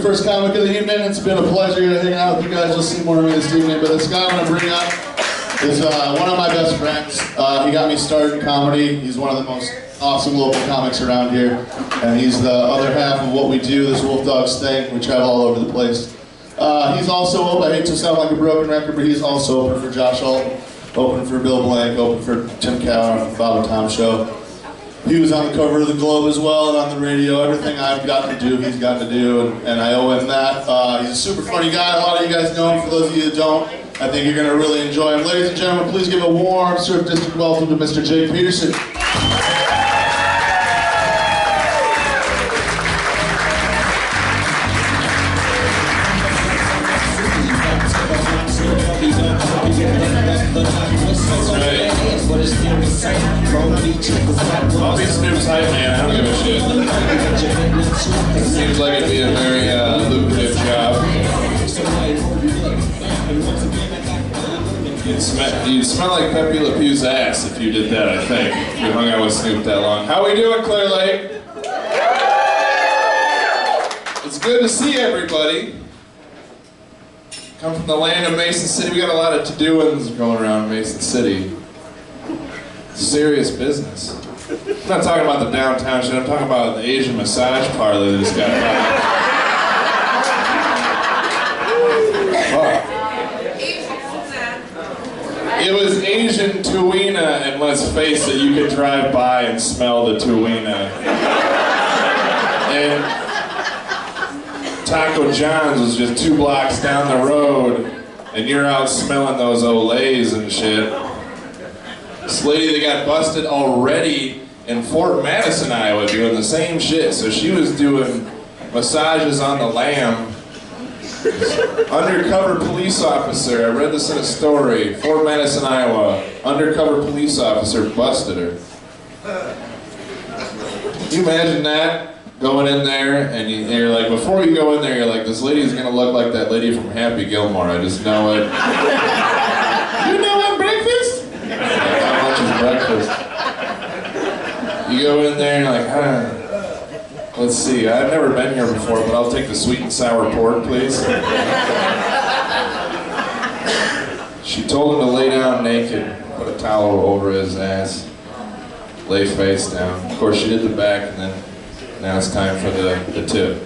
your first comic of the evening. It's been a pleasure to hang out with you guys. You'll see more of me this evening. But this guy I'm going to bring up is one of my best friends. He got me started in comedy. He's one of the most awesome local comics around here. And he's the other half of what we do, this Wolfdog thing. We travel all over the place. He's also open. I hate to sound like a broken record, but he's also open for Josh Alton, open for Bill Blank, open for Tim Cowan on the Bob and Tom Show. He was on the cover of the Globe as well, and on the radio. Everything I've got to do, he's got to do, and I owe him that. He's a super funny guy. A lot of you guys know him. For those of you that don't, I think you're going to really enjoy him. Ladies and gentlemen, please give a warm Surf District welcome to Mr. Jake Peterson. I'll be Snoop's hype man, I don't give a shit. Seems like it'd be a very lucrative job. You'd smell like Pepe Le Pew's ass if you did that, I think. If you hung out with Snoop that long. How we doing, Clear Lake? It's good to see everybody. Come from the land of Mason City. We got a lot of to-doings going around Mason City. Serious business. I'm not talking about the downtown shit, I'm talking about the Asian massage parlor that just got It was Asian Tuina, and let's face it, you could drive by and smell the Tuina. And Taco John's was just 2 blocks down the road, and you're out smelling those Olays and shit. This lady that got busted already in Fort Madison, Iowa, doing the same shit. So she was doing massages on the lamb. Undercover police officer, I read this in a story, Fort Madison, Iowa, undercover police officer busted her. Can you imagine that? Going in there, and you're like, before you go in there, you're like, this lady's gonna look like that lady from Happy Gilmore, I just know it. You know what breakfast? Breakfast. You go in there and you're like, let's see, I've never been here before, but I'll take the sweet and sour pork, please. She told him to lay down naked, put a towel over his ass, lay face down. Of course, she did the back, and then now it's time for the tip.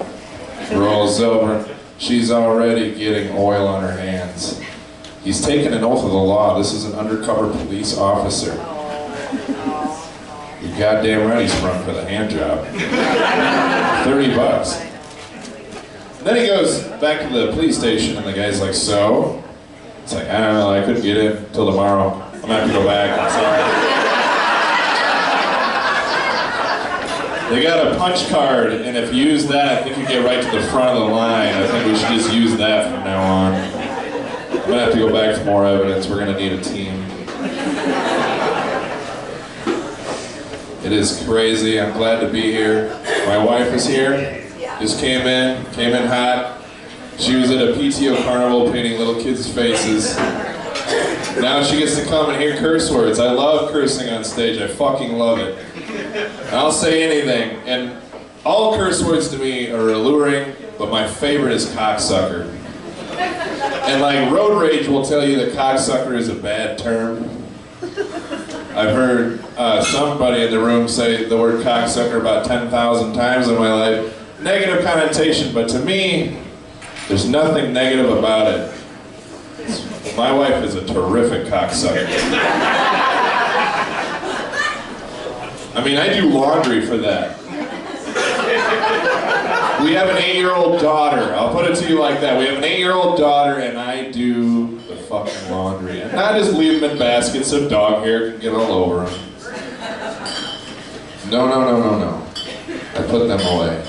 Rolls over. She's already getting oil on her hands. He's taken an oath of the law. This is an undercover police officer. You're goddamn right he's sprung for the hand job. $30. And then he goes back to the police station and the guy's like, so? It's like, I don't know, I couldn't get in till tomorrow. I'm gonna have to go back, I'm sorry. They got a punch card, and if you use that, I think you get right to the front of the line. I think we should just use that from now on. I'm gonna have to go back for more evidence. We're gonna need a team. It is crazy. I'm glad to be here. My wife is here. Just came in hot. She was at a PTO carnival painting little kids' faces. Now she gets to come and hear curse words. I love cursing on stage. I fucking love it. I'll say anything. And all curse words to me are alluring, but my favorite is cocksucker. And like road rage will tell you that cocksucker is a bad term. I've heard somebody in the room say the word cocksucker about 10,000 times in my life. Negative connotation, but to me, there's nothing negative about it. My wife is a terrific cocksucker. I mean, I do laundry for that. We have an 8-year-old daughter. I'll put it to you like that. We have an 8-year-old daughter, and I do the fucking laundry. And not just leave them in baskets so dog hair can get all over them. No, no, no, no, no. I put them away.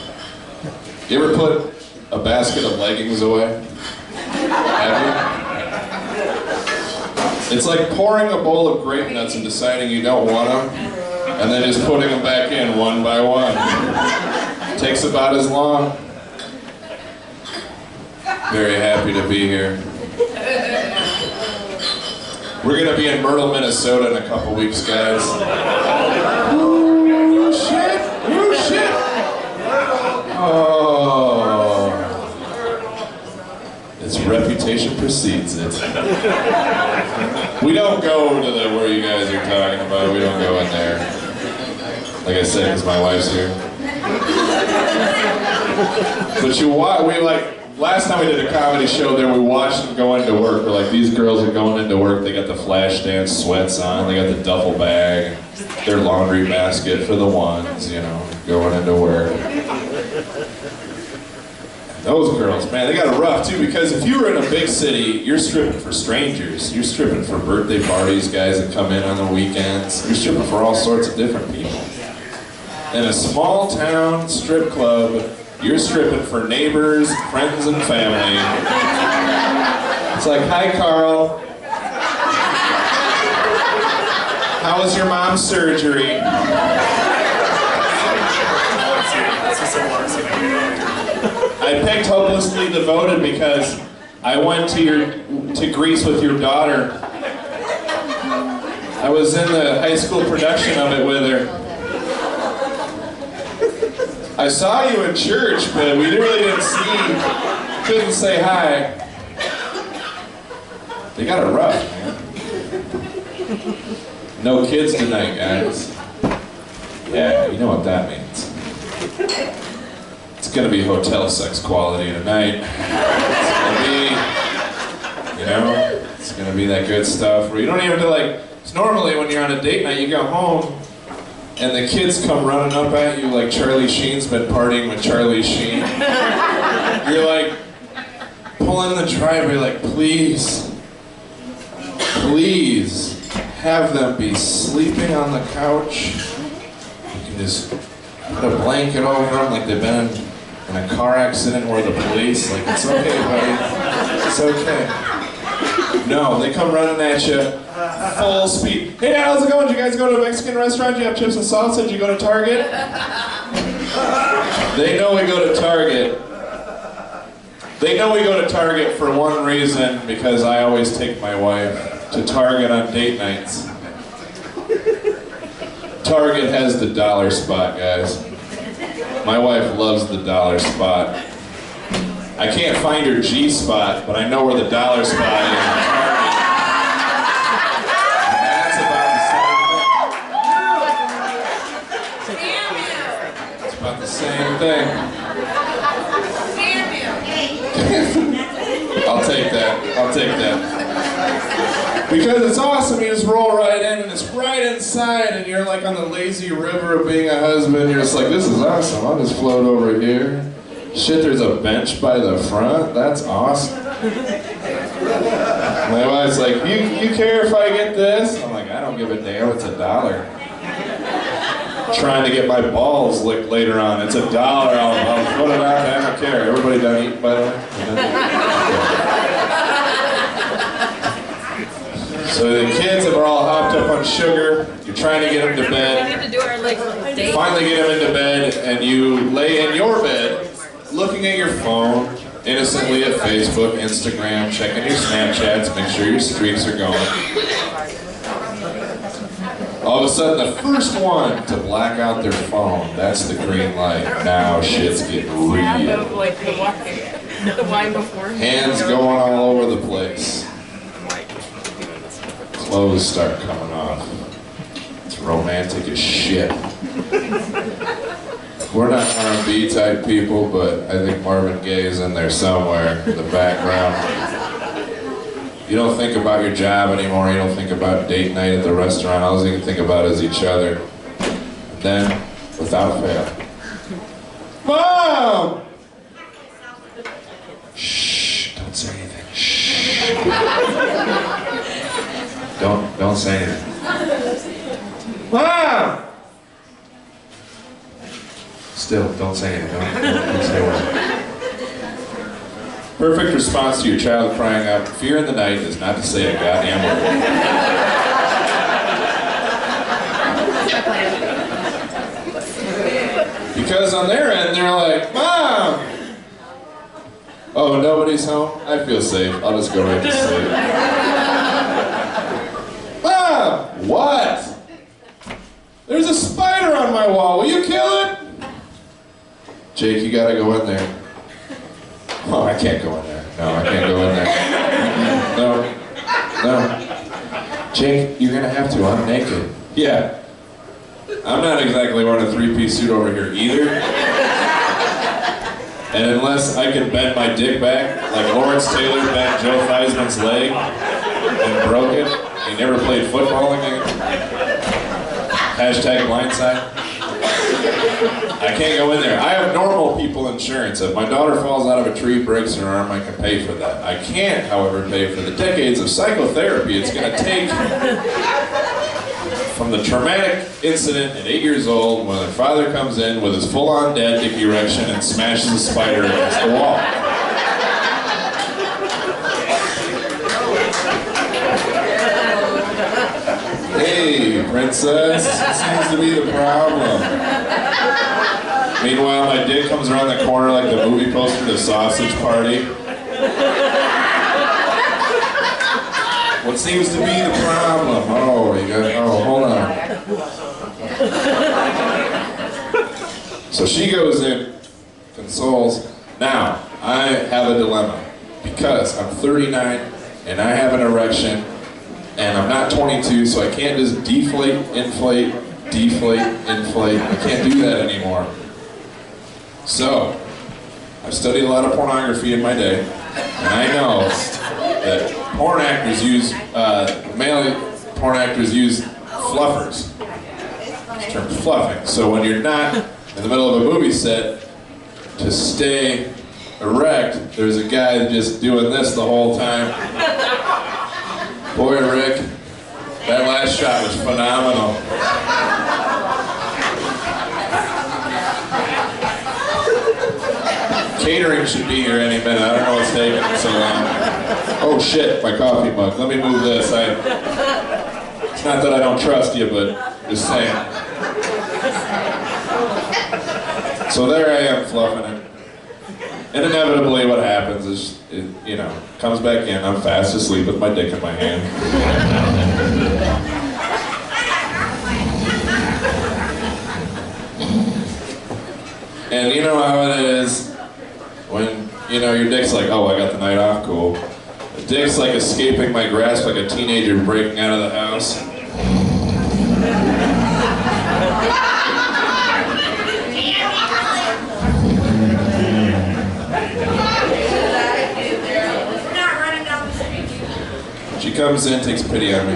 You ever put a basket of leggings away? Have you? It's like pouring a bowl of grape nuts and deciding you don't want them, and then just putting them back in one by one. Takes about as long. Very happy to be here. We're gonna be in Myrtle, Minnesota in a couple weeks, guys. Ooh, shit! Ooh, shit! Oh. reputation precedes it. We don't go to the where you guys are talking about. We don't go in there. Like I said, because my wife's here. But we like, last time we did a comedy show there, we watched them go into work. We're like, these girls are going into work, they got the flash dance sweats on, they got the duffel bag, their laundry basket for the ones, you know, going into work. Those girls, man, they got it rough too, because if you were in a big city, you're stripping for strangers. You're stripping for birthday parties, guys that come in on the weekends. You're stripping for all sorts of different people. In a small town strip club, you're stripping for neighbors, friends, and family. It's like, hi, Carl. How was your mom's surgery? I picked Hopelessly Devoted because I went to Greece with your daughter. I was in the high school production of it with her. I saw you in church, but we really didn't see, couldn't say hi. They got it rough, man. No kids tonight, guys. Yeah, you know what that means. It's gonna be hotel sex quality tonight. It's gonna be, you know, it's gonna be that good stuff where you don't even have to like, it's normally when you're on a date night, you go home, and the kids come running up at you like Charlie Sheen's been partying with Charlie Sheen. You're like, pulling in the driveway like, please, please, have them be sleeping on the couch. You can just put a blanket over them like they've been in a car accident or the police. Like, it's okay, buddy, it's okay. No, they come running at you, full speed. Hey, Dad, how's it going? Did you guys go to a Mexican restaurant? Did you have chips and salsa? Did you go to Target? They know we go to Target. They know we go to Target for one reason, because I always take my wife to Target on date nights. Target has the dollar spot, guys. My wife loves the dollar spot. I can't find her G spot, but I know where the dollar spot is. That's about the same thing. I'll take that. I'll take that. Because it's awesome, you just roll right in and it's right inside and you're like on the lazy river of being a husband. You're just like, this is awesome, I'll just float over here. Shit, there's a bench by the front, that's awesome. My wife's like, you care if I get this? I'm like, I don't give a damn, it's $1. Trying to get my balls licked later on, it's $1, I'll put it out, I don't care. Everybody done eating, by the way? So the kids are all hopped up on sugar, you're trying to get them to bed. You finally get them into bed, and you lay in your bed, looking at your phone, innocently at Facebook, Instagram, checking your Snapchats, make sure your streaks are going. All of a sudden, the first one to black out their phone, that's the green light. Now shit's getting real. Hands going all over the place. Clothes start coming off. It's romantic as shit. We're not R&B type people, but I think Marvin Gaye is in there somewhere in the background. You don't think about your job anymore, you don't think about date night at the restaurant, all you can think about is each other. And then, without fail, Mom! Shh, don't say anything, shh. Don't say anything. Mom! Still, don't say anything. Don't say a word. Perfect response to your child crying out, fear in the night is not to say a goddamn word. Because on their end, they're like, Mom! Oh, nobody's home? I feel safe. I'll just go right to sleep. Mom! What? There's a spider on my wall. Will you kill it? Jake, you gotta go in there. Oh, I can't go in there. No, I can't go in there. No. Jake, you're gonna have to. I'm naked. Yeah. I'm not exactly wearing a three-piece suit over here either. And unless I can bend my dick back, like Lawrence Taylor bent Joe Theismann's leg and broke it, he never played football again. Hashtag blindside. I can't go in there. I have normal people insurance. If my daughter falls out of a tree, breaks her arm, I can pay for that. I can't, however, pay for the decades of psychotherapy it's going to take from the traumatic incident at 8 years old when their father comes in with his full-on dad dick erection and smashes a spider against the wall. Hey, princess, seems to be the problem. Meanwhile, my dick comes around the corner like the movie poster to Sausage Party. What seems to be the problem? Oh, hold on. So she goes in, consoles. Now, I have a dilemma because I'm 39 and I have an erection and I'm not 22, so I can't just deflate, inflate, deflate, inflate. I can't do that anymore. So, I've studied a lot of pornography in my day, and I know that porn actors use, male porn actors use fluffers. It's termed fluffing. So when you're not in the middle of a movie set, to stay erect, there's a guy just doing this the whole time. Boy, Rick, that last shot was phenomenal. Catering should be here any minute. I don't know what's taking so long. Oh shit, my coffee mug. Let me move this. It's not that I don't trust you, but just saying. So there I am fluffing it. And inevitably what happens is, it comes back in. I'm fast asleep with my dick in my hand. And you know how it is when, your dick's like, oh, I got the night off, cool. The dick's like escaping my grasp like a teenager breaking out of the house. She comes in, takes pity on me.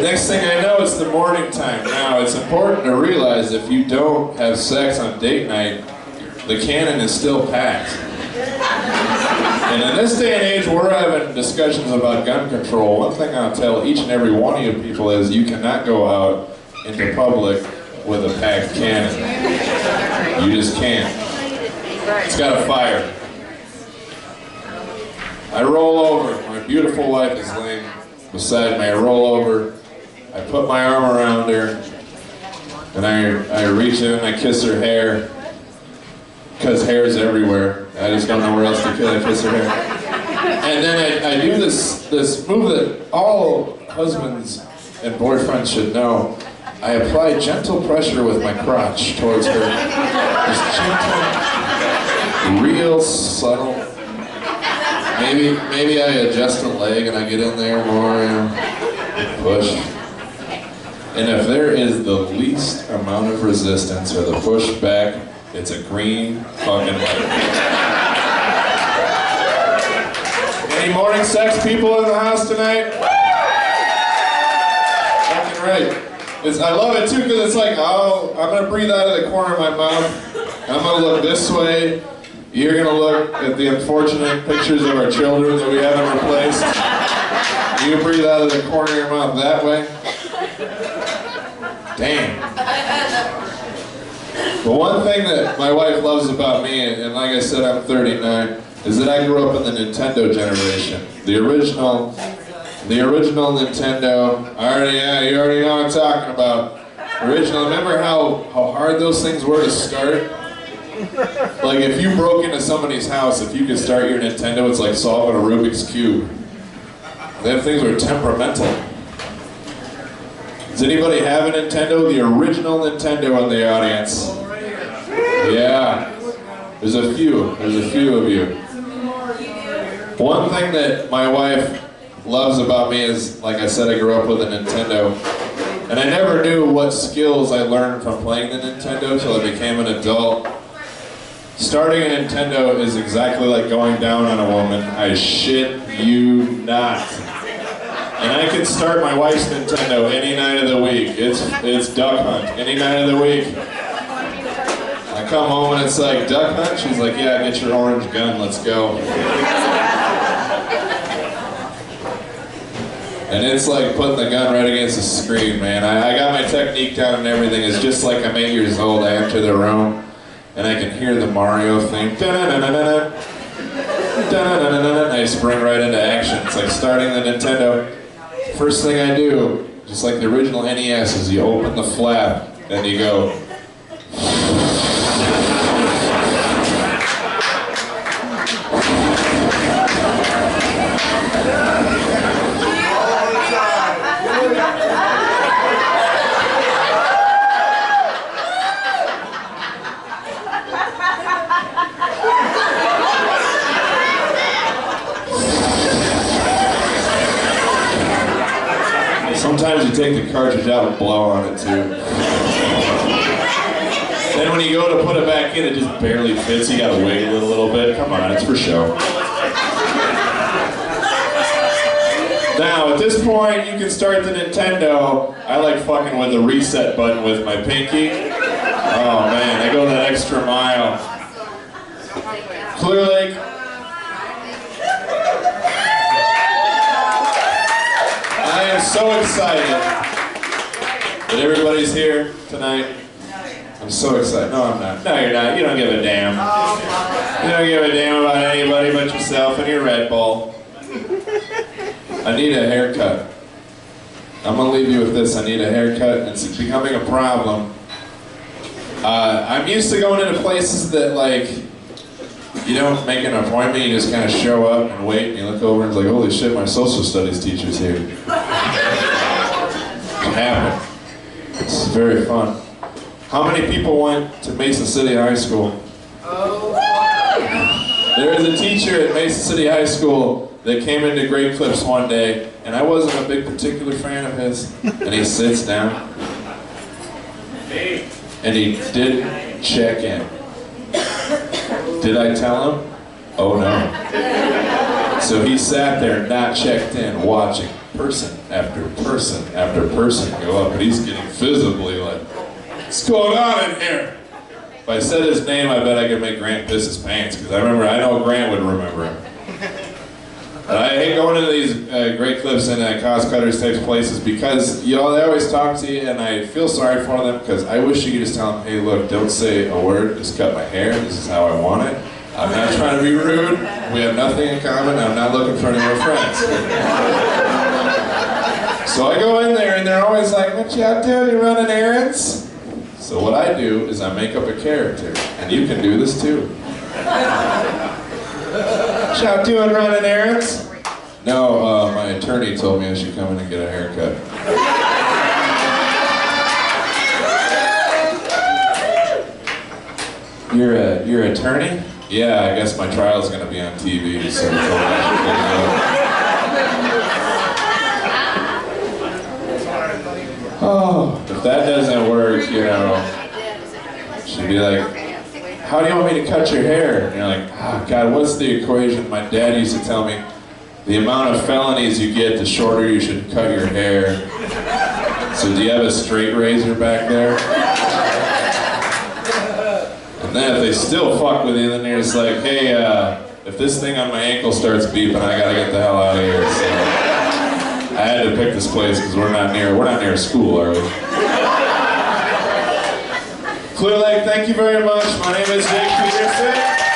Next thing I know, it's the morning time. Now, it's important to realize if you don't have sex on date night, the cannon is still packed. And in this day and age, we're having discussions about gun control. One thing I'll tell each and every one of you people is you cannot go out into public with a packed cannon. You just can't. It's got a fire. I roll over. My beautiful wife is laying beside me. I roll over. I put my arm around her. And I reach in and I kiss her hair. Because hair is everywhere. I just don't know where else to kiss her hair. And then I do this move that all husbands and boyfriends should know. I apply gentle pressure with my crotch towards her. Just gentle, real subtle. Maybe I adjust the leg and I get in there more, push. And if there is the least amount of resistance or the pushback, it's a green fucking light. Any morning sex people in the house tonight? Fucking right. I love it too because it's like, oh, I'm going to breathe out of the corner of my mouth. I'm going to look this way. You're going to look at the unfortunate pictures of our children that we haven't replaced. You breathe out of the corner of your mouth that way. Damn. But one thing that my wife loves about me, and like I said, I'm 39, is that I grew up in the Nintendo generation. The original Nintendo. You already know what I'm talking about. Original. Remember how hard those things were to start? Like if you broke into somebody's house, if you could start your Nintendo, it's like solving a Rubik's Cube. Them things were temperamental. Does anybody have a Nintendo? The original Nintendo in the audience. Yeah. There's a few of you. One thing that my wife loves about me is, like I said, I grew up with a Nintendo. And I never knew what skills I learned from playing the Nintendo until I became an adult. Starting a Nintendo is exactly like going down on a woman. I shit you not. And I can start my wife's Nintendo any night of the week. It's duck hunt, any night of the week. I come home and it's like, duck hunt? She's like, yeah, get your orange gun, let's go. And it's like putting the gun right against the screen, man. I got my technique down and everything. It's just like I'm 8 years old. I enter the room and I can hear the Mario thing. Da-na-na-na-na-na. Da-na-na-na-na-na. And I spring right into action. It's like starting the Nintendo. First thing I do, just like the original NES, is you open the flap and you go. Sometimes you take the cartridge out and blow on it too. Then when you go to put it back in, it just barely fits. You gotta wiggle it a little bit. Come on, it's for show. Now, at this point, you can start the Nintendo. I like fucking with the reset button with my pinky. Oh man, I go that extra mile. Clear Lake. I am so excited that everybody's here tonight. I'm so excited. No, I'm not. No, you're not. You don't give a damn. You don't give a damn about anybody but yourself and your Red Bull. I need a haircut. I'm going to leave you with this. I need a haircut. It's becoming a problem. I'm used to going into places that, like, you don't make an appointment, you just kind of show up and wait, and you look over and it's like, holy shit, my social studies teacher's here. It happened. It's very fun. How many people went to Mason City High School? There was a teacher at Mason City High School that came into Great Clips one day, and I wasn't a big particular fan of his, and he sits down, and he didn't check in. Did I tell him? Oh no. So he sat there not checked in, watching person after person after person go up, and he's getting visibly like, what's going on in here? If I said his name, I bet I could make Grant piss his pants, because I know Grant would remember him. But I hate going into these Great Clips and cost cutters types places because, you know, they always talk to you, and I feel sorry for them because I wish you could just tell them, hey, look, don't say a word, just cut my hair, this is how I want it. I'm not trying to be rude, we have nothing in common, I'm not looking for any more friends. So I go in there and they're always like, what you out doing, you running errands? So what I do is I make up a character, and you can do this too. What you out doing, running errands? No, my attorney told me I should come in and get a haircut. You're an attorney? Yeah, I guess my trial's gonna be on TV, so they told me I should go. Oh, if that doesn't work, you know, she'd be like, how do you want me to cut your hair? And you're like, oh God, what's the equation? My dad used to tell me, the amount of felonies you get, the shorter you should cut your hair. So do you have a straight razor back there? And then if they still fuck with you, then you're just like, hey, if this thing on my ankle starts beeping, I gotta get the hell out of here. So I had to pick this place because we're not near school, are we? Clear Lake, thank you very much. My name is Jake Peterson.